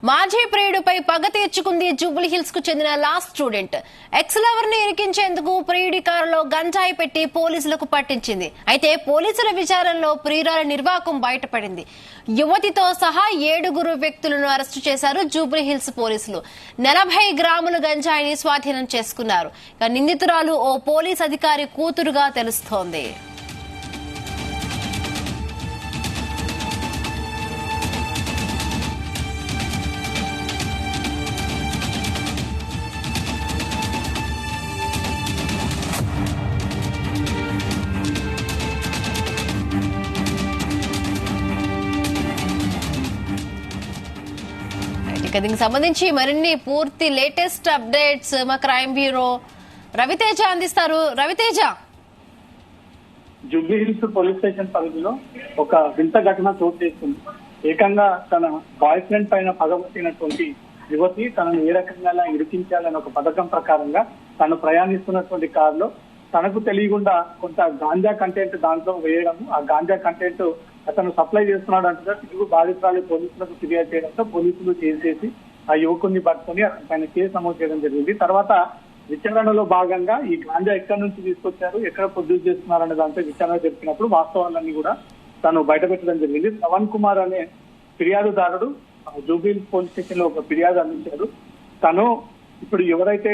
మాజీ ప్రియుడిపై పగ తీర్చుకుంది జూబ్లీహిల్స్ కు చెందిన లా స్టూడెంట్. ఎక్స్ లవర్ ని ఇరికించేందుకు ప్రియుడి కారులో గంజాయి పెట్టి పోలీసులకు పట్టించింది. అయితే పోలీసుల విచారణలో ప్రియురాలి నిర్వాకం బయటపడింది. యువతితో సహా 7 వ్యక్తులను అరెస్టు చేశారు జూబ్లీహిల్స్ పోలీసులు. 40 గ్రాముల గంజాయిని స్వాధీనం చేసుకున్నారు. నిందితురాలు ఓ పోలీస్ అధికారి కూతురుగా తెలుస్తోంది. దీనికి సంబంధించి మరిన్ని పూర్తి లేటెస్ట్ అప్డేట్స్ మా క్రైమ్ బ్యూరో రవితేజ అందిస్తారు. రవితేజ, జూబ్లీహిల్స్ పోలీస్ స్టేషన్ పరిధిలో ఒక వింత ఘటన చోటు చేసుకుంది. ఏకంగా తన బాయ్ ఫ్రెండ్ పైన పగబట్టినటువంటి యువతి తనను ఏ రకంగా ఇరికించాలని ఒక పథకం ప్రకారంగా తను ప్రయాణిస్తున్నటువంటి కారులో తనకు తెలియకుండా కొంత గాంజా కంటెంట్ దాంట్లో వేయడం, ఆ గాంజా కంటెంట్ అతను సప్లై చేస్తున్నాడు అంటే తిరుగు బాధితురాలు పోలీసులకు ఫిర్యాదు చేయడంతో పోలీసులు చేసేసి ఆ యువకుడిని పట్టుకుని ఆయన కేసు నమోదు చేయడం జరిగింది. తర్వాత విచారణలో భాగంగా ఈ గాంజా ఎక్కడి నుంచి తీసుకొచ్చారు, ఎక్కడ ప్రొడ్యూస్ చేస్తున్నారనే దాంతో విచారణ జరిపినప్పుడు వాస్తవాలన్నీ కూడా తను బయటపెట్టడం జరిగింది. శ్రవణ్ కుమార్ అనే ఫిర్యాదుదారుడు జూబ్లీహిల్స్ పోలీస్ స్టేషన్ లో ఒక ఫిర్యాదు అందించాడు. తను ఇప్పుడు ఎవరైతే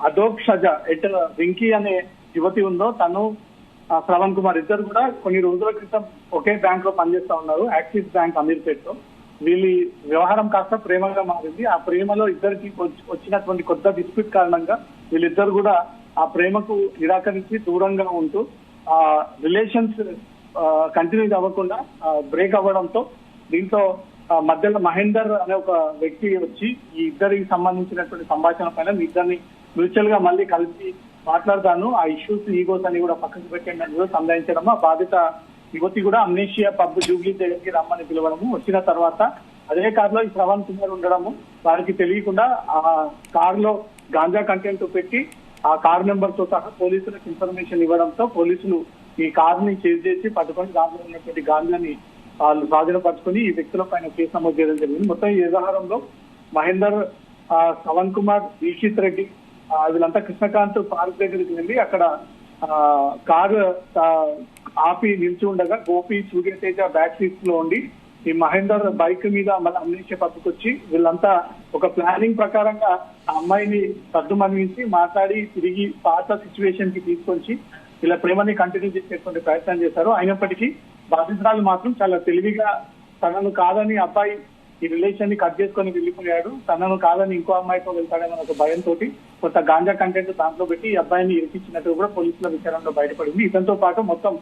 అదోక్ షజా ఎట్ వెంకీ అనే యువతి ఉందో తను శ్రవణ్ కుమార్ ఇద్దరు కూడా కొన్ని రోజుల క్రితం ఒకే బ్యాంక్ లో పనిచేస్తా ఉన్నారు, యాక్సిస్ బ్యాంక్ అమీర్పేట్ లో. వీళ్ళ వ్యవహారం కాస్త ప్రేమగా మారింది. ఆ ప్రేమలో ఇద్దరికి వచ్చినటువంటి కొత్త డిస్ప్యూట్ కారణంగా వీళ్ళిద్దరు కూడా ఆ ప్రేమకు నిరాకరించి దూరంగా ఉంటూ ఆ రిలేషన్స్ కంటిన్యూ అవ్వకుండా బ్రేక్ అవ్వడంతో దీంతో మధ్యలో మహేందర్ అనే ఒక వ్యక్తి వచ్చి ఈ ఇద్దరికి సంబంధించినటువంటి సంభాషణ పైన మీ ఇద్దరిని మ్యూచువల్ గా మళ్ళీ కలిసి మాట్లాడతాను, ఆ ఇష్యూస్ ఈగోస్ అని కూడా పక్కకు పెట్టండి అని కూడా సంధానించడం. ఆ బాధిత యువతి కూడా అమ్నేషియా పబ్ జూబ్లీ దగ్గరికి రమ్మని పిలవడము, వచ్చిన తర్వాత అదే కారులో ఈ శ్రవణ్ కుమార్ ఉండడము, వారికి తెలియకుండా ఆ కారులో గాంజా కంటెంట్ పెట్టి ఆ కార్ నెంబర్ తో సహా పోలీసులకు ఇన్ఫర్మేషన్ ఇవ్వడంతో పోలీసులు ఈ కారుని చేజ్ చేసి పట్టుకొని దాంట్లో ఉన్నటువంటి గాంజాని వాళ్ళు స్వాధీనపరుచుకుని ఈ వ్యక్తుల పైన కేసు నమోదు చేయడం జరిగింది. మొత్తం ఈ వ్యవహారంలో మహేందర్, శ్రవణ్ కుమార్, దీక్షిత్ రెడ్డి వీళ్ళంతా కృష్ణకాంత్ పార్క్ దగ్గరికి వెళ్ళి అక్కడ కారు ఆపి నిలిచి ఉండగా గోపి, సూర్యతేజ బ్యాక్ సీట్స్ లో ఉండి ఈ మహేందర్ బైక్ మీద మళ్ళీ అమ్నేషియా పట్టుకొచ్చి వీళ్ళంతా ఒక ప్లానింగ్ ప్రకారంగా ఆ అమ్మాయిని సర్దుమనించి మాట్లాడి తిరిగి పాత సిచ్యువేషన్ కి తీసుకొచ్చి ఇలా ప్రేమని కంటిన్యూ చేసేటువంటి ప్రయత్నం చేశారు. అయినప్పటికీ బాధితురాలు మాత్రం చాలా తెలివిగా తనను కాదని అబ్బాయి ఈ రిలేషన్ ని కట్ చేసుకొని వెళ్ళిపోయాడు, తనను కాదని ఇంకో అమ్మాయితో వెళ్తాడని ఒక భయంతో కొంత గాంజా కంటెంట్ దాంట్లో పెట్టి ఈ అబ్బాయిని ఇరికించినట్టు కూడా పోలీసుల విచారణలో బయటపడింది. ఇతనితో పాటు మొత్తం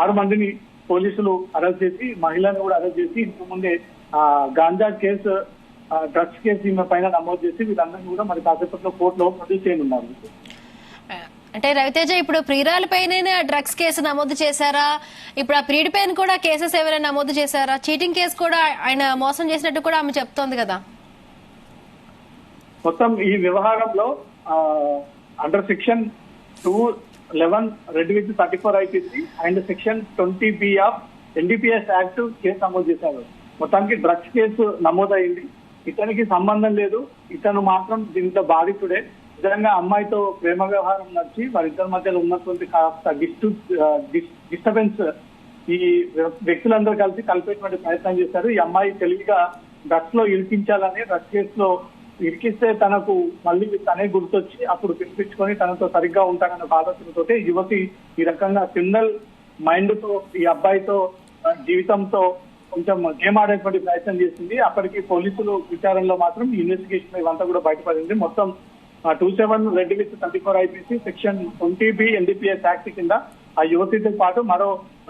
6 మందిని పోలీసులు అరెస్ట్ చేసి మహిళను కూడా అరెస్ట్ చేసి ఇంతకు ముందే గాంజా కేసు, డ్రగ్స్ కేసు ఈమె పైన నమోదు చేసి వీళ్ళందరినీ కూడా మరి కాసేపట్లో కోర్టులో ప్రొడ్యూస్ చేయనున్నారు. అంటే రవితేజ, ఇప్పుడు ప్రియురాలి పైన డ్రగ్స్ కేసు నమోదు చేశారా? ఇప్పుడు ఆ ప్రియుడి పైన కూడా కేసెస్ ఎవరైనా నమోదు చేశారా? చీటింగ్ కేసు కూడా ఆయన మోసం చేసినట్టు కూడా ఆమె చెప్తోంది కదా. మొత్తం ఈ వ్యవహారంలో under section 211 red with 34 IPC and section 20B of NDPS act case నమోదు చేశారు. మొత్తానికి డ్రగ్స్ కేసు నమోదైంది. ఇతనికి సంబంధం లేదు, ఇతను మాత్రం దీంట్లో బాధితుడే. నిజంగా అమ్మాయితో ప్రేమ వ్యవహారం నడిచి వారిద్దరి మధ్యలో ఉన్నటువంటి కాస్త డిస్టర్బెన్స్ ఈ వ్యక్తులందరూ కలిసి కలిపేటువంటి ప్రయత్నం చేశారు. ఈ అమ్మాయి తెలివిగా డ్రగ్స్ లో ఇరికించాలని, డ్రగ్స్ కేసులో ఇరికిస్తే తనకు మళ్ళీ తనే గుర్తొచ్చి అప్పుడు పిలిపించుకొని తనతో సరిగ్గా ఉంటానన్న ఆలోచనతో యువతి ఈ రకంగా క్రిమినల్ మైండ్ తో ఈ అబ్బాయితో జీవితంతో కొంచెం గేమ్ ఆడేటువంటి ప్రయత్నం చేసింది. అప్పటికి పోలీసులు విచారణలో మాత్రం ఇన్వెస్టిగేషన్ ఇవంతా కూడా బయటపడింది. మొత్తం 27 red with 34 IPC section 20B NDPS act కింద ఆ యువతితో పాటు మరో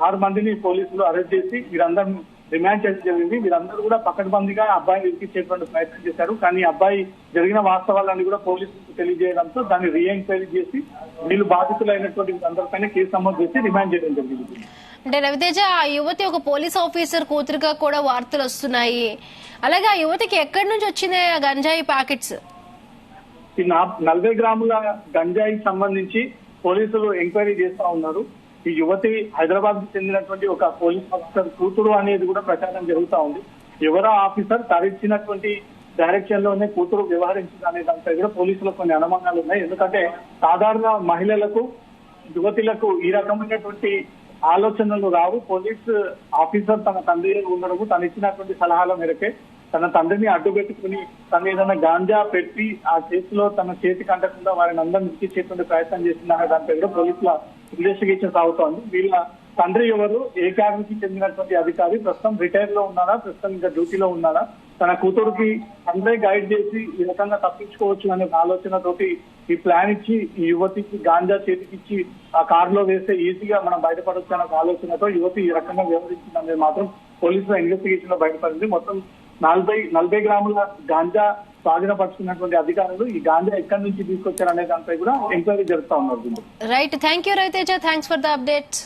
6 మందిని పోలీసులు అరెస్ట్ చేసి వీరందరినీ రిమాండ్ చేయడం జరిగింది. వీరందరూ కూడా పకడ్బందీగా అబ్బాయిని ఇరికించేటువంటి ప్రయత్నం చేశారు. కానీ అబ్బాయి జరిగిన వాస్తవాలన్నీ కూడా పోలీసులకు తెలియజేయడంతో దాన్ని రీఎంక్వైరీ చేసి వీళ్ళు బాధితులైనటువంటి అందరిపైన కేసు నమోదు చేసి రిమాండ్ చేయడం జరిగింది. అంటే రవితేజ, ఆ యువతి ఒక పోలీస్ ఆఫీసర్ కూతురుగా కూడా వార్తలు వస్తున్నాయి. అలాగే ఆ యువతికి ఎక్కడి నుంచి వచ్చినాయి ఆ గంజాయి ప్యాకెట్స్? ఈ 40 గ్రాముల గంజాయికి సంబంధించి పోలీసులు ఎంక్వైరీ చేస్తా ఉన్నారు. ఈ యువతి హైదరాబాద్ కు చెందినటువంటి ఒక పోలీస్ ఆఫీసర్ కూతురు అనేది కూడా ప్రచారం జరుగుతా ఉంది. ఎవరో ఆఫీసర్ తరిచ్చినటువంటి డైరెక్షన్ లోనే కూతురు వ్యవహరించింది అనే దానిపై కూడా పోలీసులకు కొన్ని అనుమానాలు ఉన్నాయి. ఎందుకంటే సాధారణ మహిళలకు యువతులకు ఈ రకమైనటువంటి ఆలోచనలు రావు. పోలీస్ ఆఫీసర్ తన తండ్రి ఉండడము, తను ఇచ్చినటువంటి సలహాల మేరకే తన తండ్రిని అడ్డు పెట్టుకుని తను ఏదైనా గాంజా పెట్టి ఆ కేసులో తన చేతికి అంటకుండా వారిని అందరినీ ఇచ్చేటువంటి ప్రయత్నం చేసిందనే దానిపై కూడా పోలీసుల ఇన్వెస్టిగేషన్ సాగుతోంది. వీళ్ళ తండ్రి ఎవరు, ఏ క్యాడర్కి చెందినటువంటి అధికారి, ప్రస్తుతం రిటైర్ లో ఉన్నారా, ప్రస్తుతం ఇంకా డ్యూటీలో ఉన్నారా, తన కూతురుకి తండ్రే గైడ్ చేసి ఈ రకంగా తప్పించుకోవచ్చు అనే ఆలోచనతోటి ఈ ప్లాన్ ఇచ్చి ఈ యువతికి గాంజా చేతికిచ్చి ఆ కారులో వేస్తే ఈజీగా మనం బయటపడొచ్చు అనే ఆలోచనతో యువతి ఈ రకంగా వ్యవహరించింది అనేది మాత్రం పోలీసుల ఇన్వెస్టిగేషన్ లో బయటపడింది. మొత్తం 40 గ్రాముల గాంజా స్వాధీనపరుచుకున్నటువంటి అధికారులు ఈ గాంజా ఎక్కడి నుంచి తీసుకొచ్చారు అనే దానిపై కూడా ఎంక్వైరీ జరుపుతా ఉన్నారు. Right, thank you Raviteja, thanks for the updates.